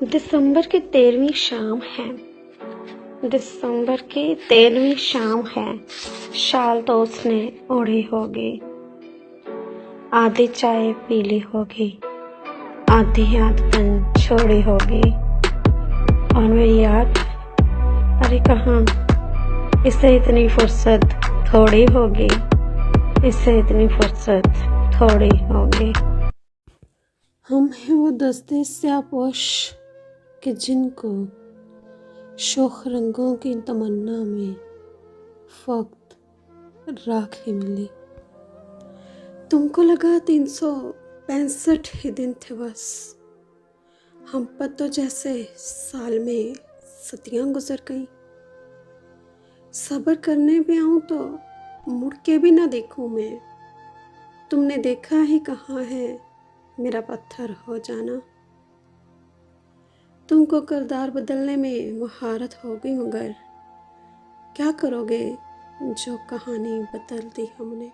दिसंबर की 13वीं शाम है। दिसंबर की 13वीं शाम है। शाल तो उसने ओढ़ी होगी, आधी चाय पीली होगी, आधी याद छोड़ी होगी। और मेरी याद, अरे कहाँ, इसे इतनी फुर्सत थोड़ी होगी, इसे इतनी फुर्सत थोड़ी होगी। हम हैं वो दस्ते स्यापोश कि जिनको शोख रंगों की तमन्ना में वक्त राखें मिली। तुमको लगा 365 ही दिन थे बस, हम पर तो जैसे साल में सदियां गुजर गईं। सब्र करने भी आऊं तो मुड़ के भी ना देखूं मैं, तुमने देखा ही कहाँ है मेरा पत्थर हो जाना। तुमको किरदार बदलने में महारत हो गई, मगर क्या करोगे जो कहानी बदल दी हमने।